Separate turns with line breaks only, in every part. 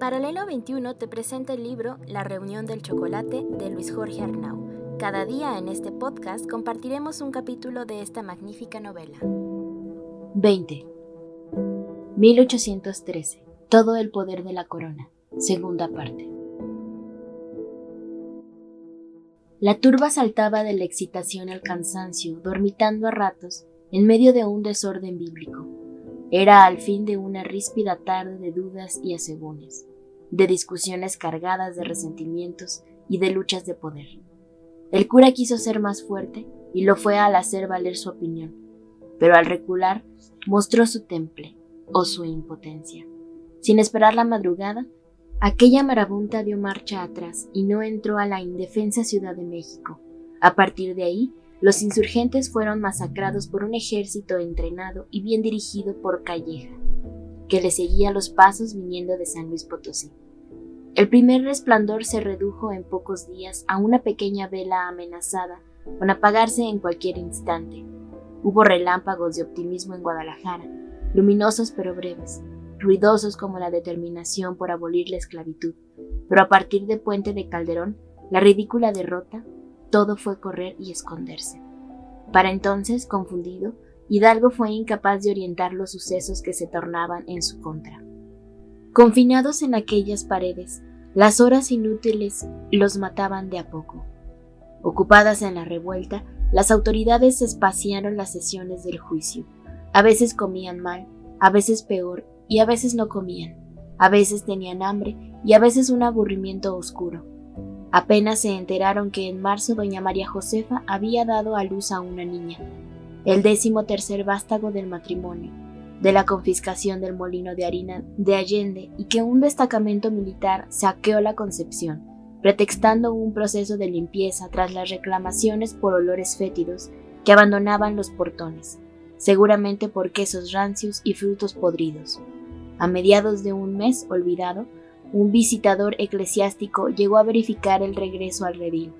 Paralelo 21 te presenta el libro La reunión del chocolate de Luis Jorge Arnau. Cada día en este podcast compartiremos un capítulo de esta magnífica novela.
20. 1813. Todo el poder de la corona. Segunda parte. La turba saltaba de la excitación al cansancio, dormitando a ratos en medio de un desorden bíblico. Era al fin de una ríspida tarde de dudas y asegúnes, de discusiones cargadas de resentimientos y de luchas de poder. El cura quiso ser más fuerte y lo fue al hacer valer su opinión, pero al recular mostró su temple o su impotencia. Sin esperar la madrugada, aquella marabunta dio marcha atrás y no entró a la indefensa Ciudad de México. A partir de ahí, los insurgentes fueron masacrados por un ejército entrenado y bien dirigido por Calleja, que le seguía los pasos viniendo de San Luis Potosí. El primer resplandor se redujo en pocos días a una pequeña vela amenazada con apagarse en cualquier instante. Hubo relámpagos de optimismo en Guadalajara, luminosos pero breves, ruidosos como la determinación por abolir la esclavitud, pero a partir de Puente de Calderón, la ridícula derrota, todo fue correr y esconderse. Para entonces, confundido, Hidalgo fue incapaz de orientar los sucesos que se tornaban en su contra. Confinados en aquellas paredes, las horas inútiles los mataban de a poco. Ocupadas en la revuelta, las autoridades espaciaron las sesiones del juicio. A veces comían mal, a veces peor, y a veces no comían. A veces tenían hambre y a veces un aburrimiento oscuro. Apenas se enteraron que en marzo doña María Josefa había dado a luz a una niña, el 13º vástago del matrimonio, de la confiscación del molino de harina de Allende, y que un destacamento militar saqueó la Concepción, pretextando un proceso de limpieza tras las reclamaciones por olores fétidos que abandonaban los portones, seguramente por quesos rancios y frutos podridos. A mediados de un mes olvidado, un visitador eclesiástico llegó a verificar el regreso al redil,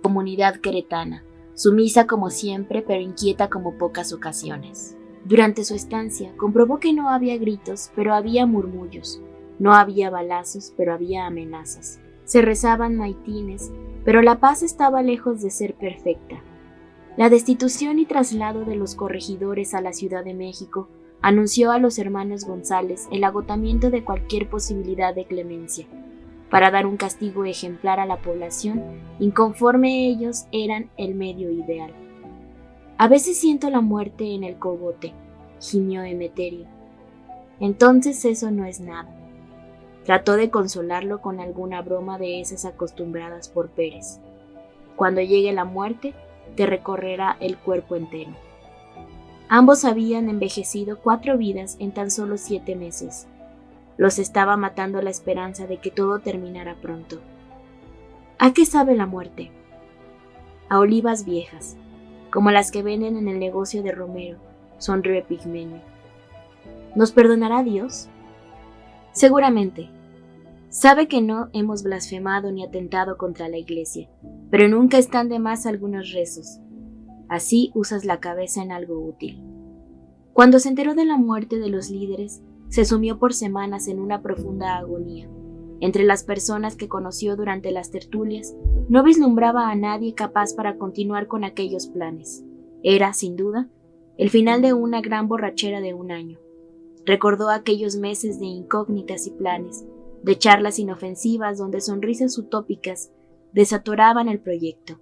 comunidad queretana, sumisa como siempre pero inquieta como pocas ocasiones. Durante su estancia comprobó que no había gritos, pero había murmullos, no había balazos, pero había amenazas. Se rezaban maitines, pero la paz estaba lejos de ser perfecta. La destitución y traslado de los corregidores a la Ciudad de México anunció a los hermanos González el agotamiento de cualquier posibilidad de clemencia, para dar un castigo ejemplar a la población, inconforme ellos eran el medio ideal. A veces siento la muerte en el cogote, gimió Emeterio. Entonces eso no es nada. Trató de consolarlo con alguna broma de esas acostumbradas por Pérez. Cuando llegue la muerte, te recorrerá el cuerpo entero. Ambos habían envejecido 4 vidas en tan solo 7 meses. Los estaba matando la esperanza de que todo terminara pronto. ¿A qué sabe la muerte? A olivas viejas, como las que venden en el negocio de Romero, sonrió Epigmenio. ¿Nos perdonará Dios? Seguramente. Sabe que no hemos blasfemado ni atentado contra la Iglesia, pero nunca están de más algunos rezos. Así usas la cabeza en algo útil. Cuando se enteró de la muerte de los líderes, se sumió por semanas en una profunda agonía. Entre las personas que conoció durante las tertulias, no vislumbraba a nadie capaz para continuar con aquellos planes. Era, sin duda, el final de una gran borrachera de un año. Recordó aquellos meses de incógnitas y planes, de charlas inofensivas donde sonrisas utópicas desatoraban el proyecto.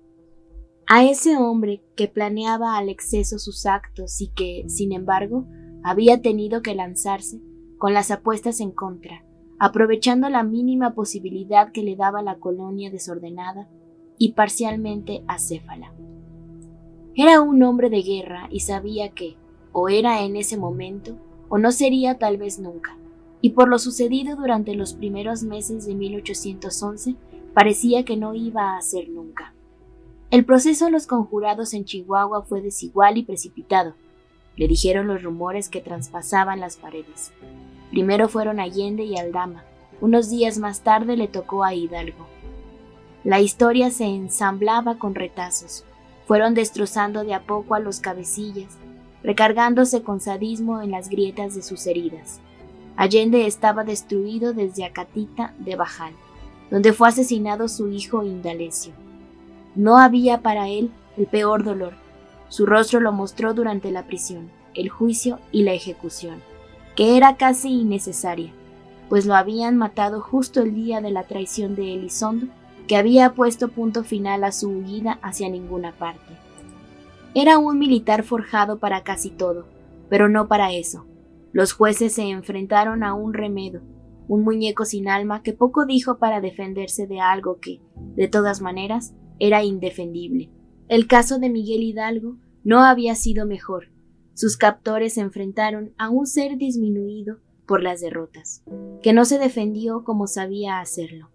A ese hombre que planeaba al exceso sus actos y que, sin embargo, había tenido que lanzarse con las apuestas en contra, aprovechando la mínima posibilidad que le daba la colonia desordenada y parcialmente acéfala. Era un hombre de guerra y sabía que, o era en ese momento, o no sería tal vez nunca, y por lo sucedido durante los primeros meses de 1811, parecía que no iba a ser nunca. El proceso a los conjurados en Chihuahua fue desigual y precipitado, le dijeron los rumores que traspasaban las paredes. Primero fueron Allende y Aldama, unos días más tarde le tocó a Hidalgo. La historia se ensamblaba con retazos, fueron destrozando de a poco a los cabecillas, recargándose con sadismo en las grietas de sus heridas. Allende estaba destruido desde Acatita de Bajal, donde fue asesinado su hijo Indalecio. No había para él el peor dolor. Su rostro lo mostró durante la prisión, el juicio y la ejecución, que era casi innecesaria, pues lo habían matado justo el día de la traición de Elizondo, que había puesto punto final a su huida hacia ninguna parte. Era un militar forjado para casi todo, pero no para eso. Los jueces se enfrentaron a un remedo, un muñeco sin alma que poco dijo para defenderse de algo que, de todas maneras, era indefendible. El caso de Miguel Hidalgo no había sido mejor. Sus captores se enfrentaron a un ser disminuido por las derrotas, que no se defendió como sabía hacerlo.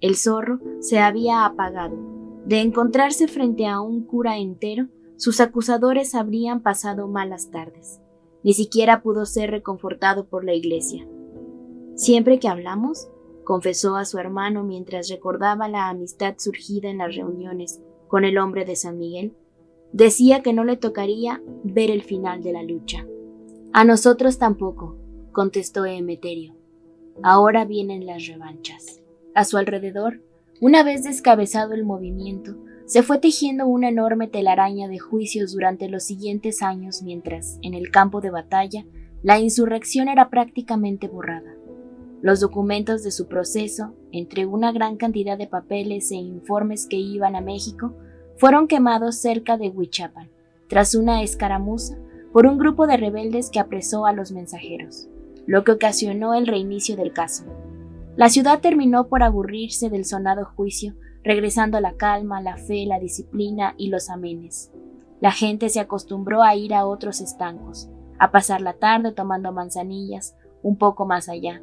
El zorro se había apagado. De encontrarse frente a un cura entero, sus acusadores habrían pasado malas tardes. Ni siquiera pudo ser reconfortado por la iglesia. Siempre que hablamos, confesó a su hermano mientras recordaba la amistad surgida en las reuniones con el hombre de San Miguel, decía que no le tocaría ver el final de la lucha. A nosotros tampoco, contestó Emeterio. Ahora vienen las revanchas. A su alrededor, una vez descabezado el movimiento, se fue tejiendo una enorme telaraña de juicios durante los siguientes años mientras, en el campo de batalla, la insurrección era prácticamente borrada. Los documentos de su proceso, entre una gran cantidad de papeles e informes que iban a México, fueron quemados cerca de Huichapan, tras una escaramuza, por un grupo de rebeldes que apresó a los mensajeros, lo que ocasionó el reinicio del caso. La ciudad terminó por aburrirse del sonado juicio, regresando a la calma, la fe, la disciplina y los amenes. La gente se acostumbró a ir a otros estancos, a pasar la tarde tomando manzanillas, un poco más allá,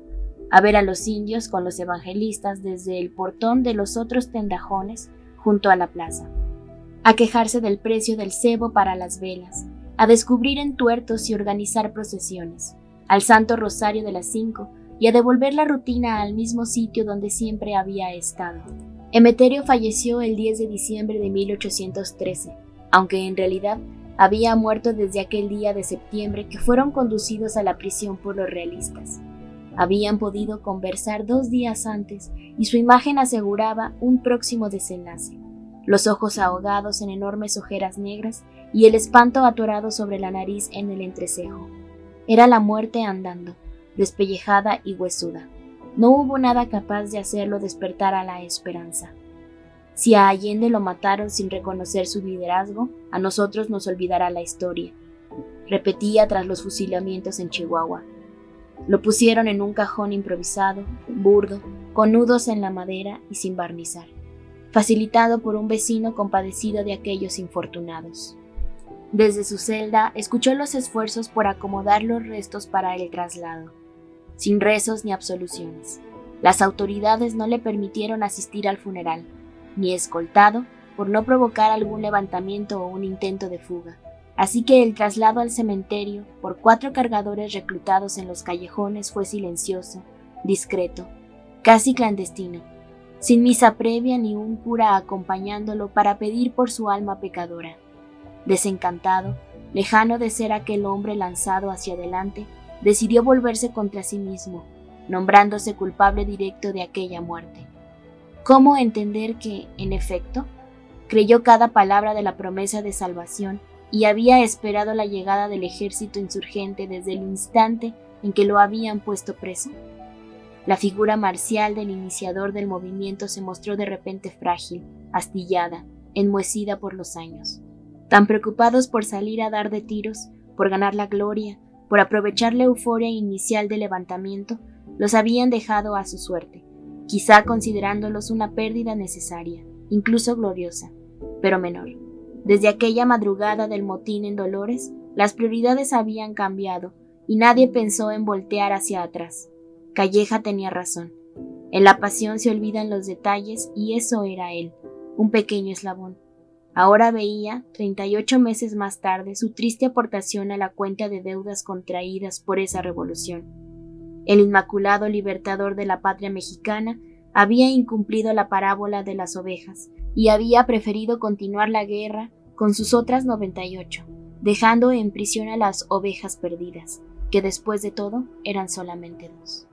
a ver a los indios con los evangelistas desde el portón de los otros tendajones junto a la plaza, a quejarse del precio del cebo para las velas, a descubrir entuertos y organizar procesiones, al Santo Rosario de las 5 y a devolver la rutina al mismo sitio donde siempre había estado. Emeterio falleció el 10 de diciembre de 1813, aunque en realidad había muerto desde aquel día de septiembre que fueron conducidos a la prisión por los realistas. Habían podido conversar 2 días antes y su imagen aseguraba un próximo desenlace. Los ojos ahogados en enormes ojeras negras y el espanto atorado sobre la nariz en el entrecejo. Era la muerte andando, despellejada y huesuda. No hubo nada capaz de hacerlo despertar a la esperanza. Si a Allende lo mataron sin reconocer su liderazgo, a nosotros nos olvidará la historia. Repetía tras los fusilamientos en Chihuahua. Lo pusieron en un cajón improvisado, burdo, con nudos en la madera y sin barnizar, facilitado por un vecino compadecido de aquellos infortunados. Desde su celda escuchó los esfuerzos por acomodar los restos para el traslado, sin rezos ni absoluciones. Las autoridades no le permitieron asistir al funeral, ni escoltado por no provocar algún levantamiento o un intento de fuga. Así que el traslado al cementerio por 4 cargadores reclutados en los callejones fue silencioso, discreto, casi clandestino, sin misa previa ni un cura acompañándolo para pedir por su alma pecadora. Desencantado, lejano de ser aquel hombre lanzado hacia adelante, decidió volverse contra sí mismo, nombrándose culpable directo de aquella muerte. ¿Cómo entender que, en efecto, creyó cada palabra de la promesa de salvación y había esperado la llegada del ejército insurgente desde el instante en que lo habían puesto preso? La figura marcial del iniciador del movimiento se mostró de repente frágil, astillada, enmohecida por los años. Tan preocupados por salir a dar de tiros, por ganar la gloria, por aprovechar la euforia inicial del levantamiento, los habían dejado a su suerte, quizá considerándolos una pérdida necesaria, incluso gloriosa, pero menor. Desde aquella madrugada del motín en Dolores, las prioridades habían cambiado y nadie pensó en voltear hacia atrás. Calleja tenía razón. En la pasión se olvidan los detalles y eso era él, un pequeño eslabón. Ahora veía, 38 meses más tarde, su triste aportación a la cuenta de deudas contraídas por esa revolución. El inmaculado libertador de la patria mexicana había incumplido la parábola de las ovejas y había preferido continuar la guerra con sus otras 98, dejando en prisión a las ovejas perdidas. que después de todo eran solamente 2.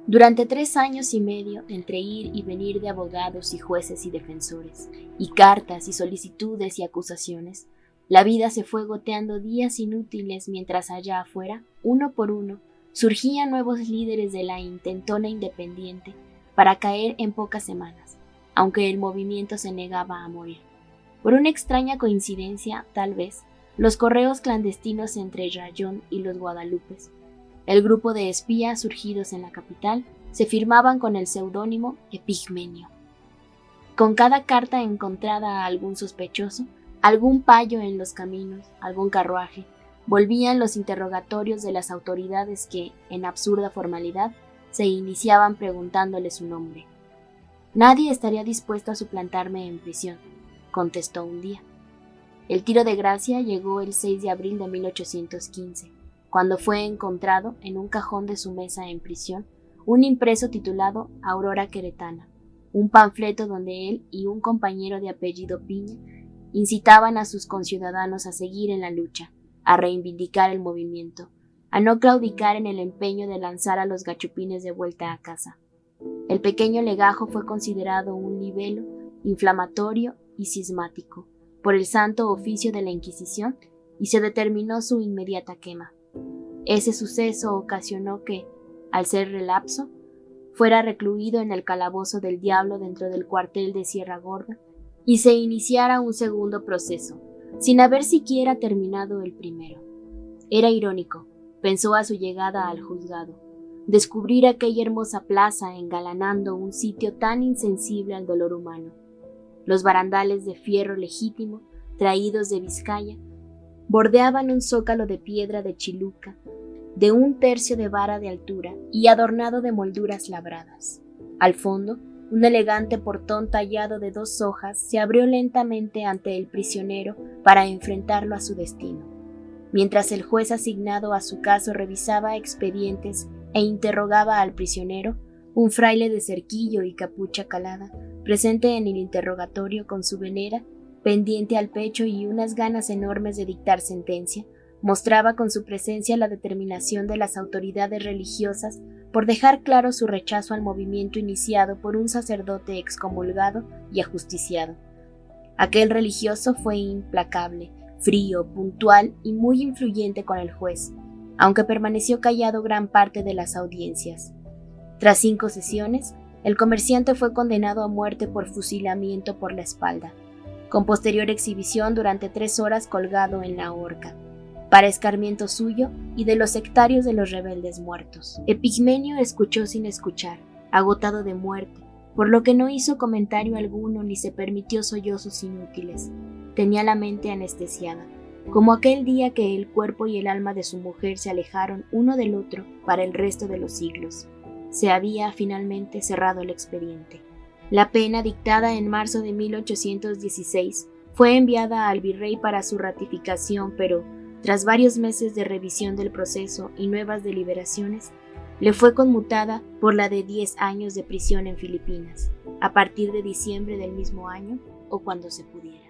Durante 3 años y medio, entre ir y venir de abogados y jueces y defensores, y cartas y solicitudes y acusaciones, la vida se fue goteando días inútiles mientras allá afuera, uno por uno, surgían nuevos líderes de la intentona independiente para caer en pocas semanas, aunque el movimiento se negaba a morir. Por una extraña coincidencia, tal vez, los correos clandestinos entre Rayón y los Guadalupes, el grupo de espías surgidos en la capital, se firmaban con el seudónimo Epigmenio. Con cada carta encontrada a algún sospechoso, algún payo en los caminos, algún carruaje, volvían los interrogatorios de las autoridades que, en absurda formalidad, se iniciaban preguntándole su nombre. «Nadie estaría dispuesto a suplantarme en prisión», contestó un día. El tiro de gracia llegó el 6 de abril de 1815, cuando fue encontrado en un cajón de su mesa en prisión un impreso titulado Aurora Queretana, un panfleto donde él y un compañero de apellido Piña incitaban a sus conciudadanos a seguir en la lucha, a reivindicar el movimiento, a no claudicar en el empeño de lanzar a los gachupines de vuelta a casa. El pequeño legajo fue considerado un libelo inflamatorio y cismático por el Santo Oficio de la Inquisición y se determinó su inmediata quema. Ese suceso ocasionó que, al ser relapso, fuera recluido en el calabozo del diablo dentro del cuartel de Sierra Gorda y se iniciara un segundo proceso, sin haber siquiera terminado el primero. Era irónico, pensó a su llegada al juzgado, descubrir aquella hermosa plaza engalanando un sitio tan insensible al dolor humano. Los barandales de fierro legítimo, traídos de Vizcaya, bordeaban un zócalo de piedra de Chiluca, de 1/3 de vara de altura y adornado de molduras labradas. Al fondo, un elegante portón tallado de 2 hojas se abrió lentamente ante el prisionero para enfrentarlo a su destino. Mientras el juez asignado a su caso revisaba expedientes e interrogaba al prisionero, un fraile de cerquillo y capucha calada, presente en el interrogatorio con su velera, pendiente al pecho y unas ganas enormes de dictar sentencia, mostraba con su presencia la determinación de las autoridades religiosas por dejar claro su rechazo al movimiento iniciado por un sacerdote excomulgado y ajusticiado. Aquel religioso fue implacable, frío, puntual y muy influyente con el juez, aunque permaneció callado gran parte de las audiencias. Tras 5 sesiones, el comerciante fue condenado a muerte por fusilamiento por la espalda, con posterior exhibición durante 3 horas colgado en la horca, para escarmiento suyo y de los sectarios de los rebeldes muertos. Epigmenio escuchó sin escuchar, agotado de muerte, por lo que no hizo comentario alguno ni se permitió sollozos inútiles. Tenía la mente anestesiada, como aquel día que el cuerpo y el alma de su mujer se alejaron uno del otro para el resto de los siglos. Se había finalmente cerrado el expediente. La pena dictada en marzo de 1816 fue enviada al virrey para su ratificación, pero, tras varios meses de revisión del proceso y nuevas deliberaciones, le fue conmutada por la de 10 años de prisión en Filipinas, a partir de diciembre del mismo año o cuando se pudiera.